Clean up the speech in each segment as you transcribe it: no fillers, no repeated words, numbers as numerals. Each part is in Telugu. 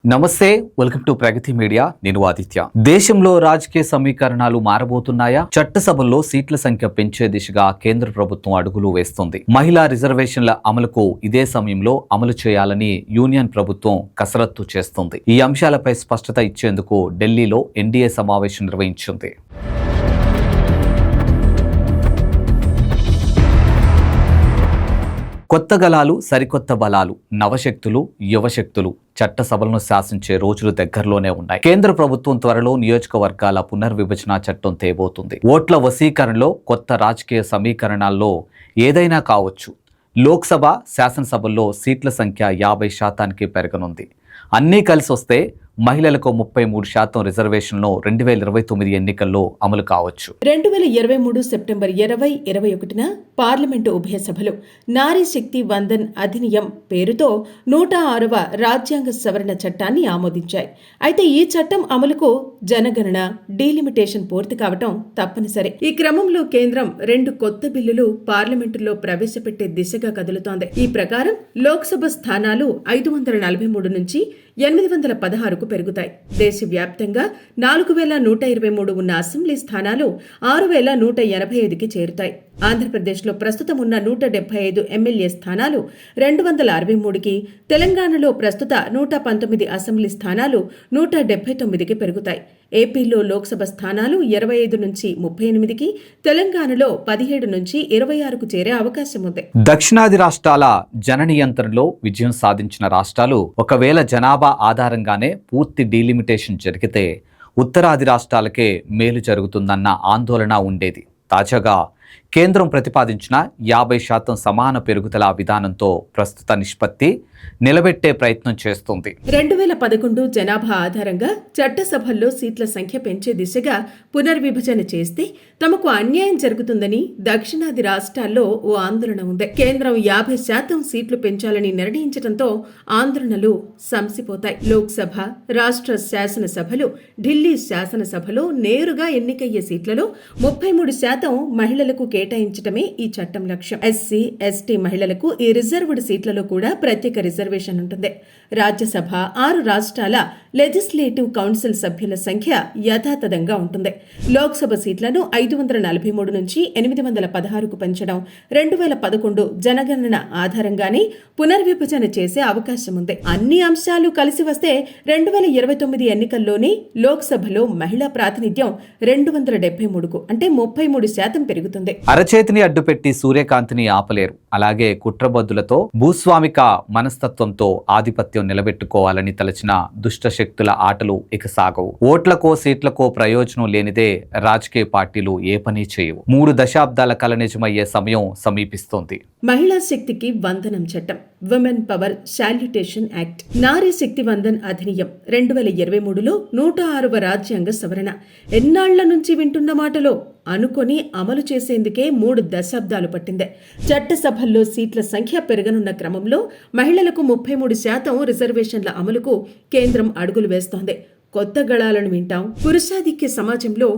నమస్తే, వెల్కమ్ టు ప్రగతి మీడియా. నేను ఆదిత్య. దేశంలో రాజకీయ సమీకరణాలు మారబోతున్నాయా? చట్టసభల్లో సీట్ల సంఖ్య పెంచే దిశగా కేంద్ర ప్రభుత్వం అడుగులు వేస్తుంది. మహిళా రిజర్వేషన్ల అమలుకు ఇదే సమయంలో అమలు చేయాలని యూనియన్ ప్రభుత్వం కసరత్తు చేస్తుంది. ఈ అంశాలపై స్పష్టత ఇచ్చేందుకు ఢిల్లీలో ఎన్డీఏ సమావేశం నిర్వహించింది. కొత్త గలాలు, సరికొత్త బలాలు, నవశక్తులు, యువశక్తులు చట్టసభలను శాసించే రోజులు దగ్గరలోనే ఉన్నాయి. కేంద్ర ప్రభుత్వం త్వరలో నియోజకవర్గాల పునర్విభజన చట్టం తేబోతుంది. ఓట్ల వశీకరణలో కొత్త రాజకీయ సమీకరణాల్లో ఏదైనా కావచ్చు. లోక్సభ, శాసనసభల్లో సీట్ల సంఖ్య 50% పెరగనుంది. అన్నీ కలిసి వస్తే మహిళలకు 33% రిజర్వేషన్లు 2029 ఎన్నికల్లో అమలు కావచ్చు. 2023 సెప్టెంబర్ 20, 21న పార్లమెంటు ఉభయ సభలు నారీ శక్తి వందన్ అధినియం పేరుతో 106వ రాజ్యాంగ సవరణ చట్టాన్ని ఆమోదించాయి. అయితే ఈ చట్టం అమలుకు జనగణన, డీలిమిటేషన్ పూర్తి కావటం తప్పనిసరి. ఈ క్రమంలో కేంద్రం 2 కొత్త బిల్లులు పార్లమెంటులో ప్రవేశపెట్టే దిశగా కదులుతోంది. ఈ ప్రకారం లోక్సభ స్థానాలు 543 నుంచి 816కు పెరుగుతాయి. దేశవ్యాప్తంగా 4123 ఉన్న అసెంబ్లీ స్థానాలు 6185కి చేరుతాయి. ఆంధ్రప్రదేశ్లో ప్రస్తుతం ఉన్న 175 ఎమ్మెల్యే స్థానాలు 263కి, తెలంగాణలో ప్రస్తుత 119 అసెంబ్లీ స్థానాలు 179కి పెరుగుతాయి. ఏపీలో లోక్సభ స్థానాలు 25 నుంచి 38కి, తెలంగాణలో 17 నుంచి 26కు చేరే అవకాశం ఉంది. దక్షిణాది రాష్ట్రాల జన నియంత్రణలో విజయం సాధించిన రాష్ట్రాలు ఒకవేళ జనాభా ఆధారంగానే పూర్తి డీలిమిటేషన్ జరిగితే ఉత్తరాది రాష్ట్రాలకే మేలు జరుగుతుందన్న ఆందోళన ఉండేది. తాజాగా కేంద్రం ప్రతిపాదించిన 50% సమాన పెరుగుదల విధానంతో ప్రస్తుత నిష్పత్తి నిలబెట్టే ప్రయత్నం చేస్తుంది. 2011 జనాభా ఆధారంగా చట్టసభల్లో సీట్ల సంఖ్య పెంచే దిశగా పునర్విభజన చేస్తే తమకు అన్యాయం జరుగుతుందని దక్షిణాది రాష్ట్రాల్లో ఓ ఆందోళన ఉంది. కేంద్రం 50% సీట్లు పెంచాలని నిర్ణయించడంతో ఆందోళనలు సంసిపోతాయి. లోక్సభ, రాష్ట్ర శాసనసభలు, ఢిల్లీ శాసనసభలో నేరుగా ఎన్నికయ్యే సీట్లలో 33% మహిళలకు కేటాయించడమే ఈ చట్టం లక్ష్యం. ఎస్సీ, ఎస్టీ మహిళలకు ఈ రిజర్వ్డ్ సీట్లలో కూడా ప్రత్యేక రిజర్వేషన్ ఉంటుంది. రాజ్యసభ, 6 రాష్ట్రాల లెజిస్లేటివ్ కౌన్సిల్ సభ్యుల సంఖ్య యథాతథంగా ఉంటుంది. లోక్సభ సీట్లను 543 నుంచి 816కు పెంచడం 2011 జనగణన ఆధారంగానే పునర్విభజన చేసే అవకాశం ఉంది. అన్ని అంశాలు కలిసి వస్తే 2029 ఎన్నికల్లోనే లోక్సభలో మహిళా ప్రాతినిధ్యం 273కు అంటే 33% పెరుగుతుంది. అరచేతిని అడ్డుపెట్టి సూర్యకాంతిని ఆపలేరు. అలాగే కుట్రబద్దులతో, భూస్వామిక మనస్తత్వంతో ఆధిపత్యం నిలబెట్టుకోవాలని తలచిన దుష్ట శక్తుల ఆటలు ఇక సాగవు. ఓట్లకో సీట్లకో ప్రయోజనం లేనిదే రాజకీయ పార్టీలు ఏ పని చేయవు. 3 దశాబ్దాల కల నిజమయ్యే సమయం సమీపిస్తోంది. మహిళా శక్తికి వందనం చట్టం, విమెన్ పవర్ శాల్యుటేషన్ యాక్ట్, నారీ శక్తి వందన్ అధినియం 2023లో 106వ రాజ్యాంగ సవరణ. ఎన్నాళ్ల నుంచి వింటున్న మాటలో అనుకొని అమలు చేసేందుకే 3 దశాబ్దాలు పట్టింది. చట్టసభల్లో సీట్ల సంఖ్య పెరగనున్న క్రమంలో మహిళలకు 33% రిజర్వేషన్ల అమలుకు కేంద్రం అడుగులు వేస్తోంది. కొత్త గళాలను వింటాం. పురుషాధిక్య సమాజంలో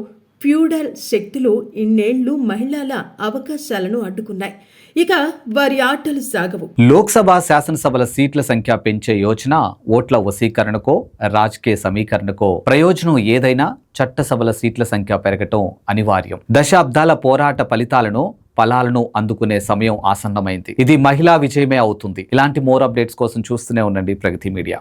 ఫ్యూడల్ శక్తులు ఇన్నేళ్లు మహిళల అవకాశాలను అడ్డుకున్నాయి. ఇక వారి ఆటలు సాగవు. లోక్సభ, శాసనసభల సీట్ల సంఖ్య పెంచే యోచన ఓట్ల వశీకరణకో, రాజకీయ సమీకరణకో ప్రయోజనం ఏదైనా చట్టసభల సీట్ల సంఖ్య పెరగటం అనివార్యం. దశాబ్దాల పోరాట ఫలాలను అందుకునే సమయం ఆసన్నమైంది. ఇది మహిళా విజయమే అవుతుంది. ఇలాంటి మోర్ అప్డేట్స్ కోసం చూస్తూనే ఉండండి ప్రగతి మీడియా.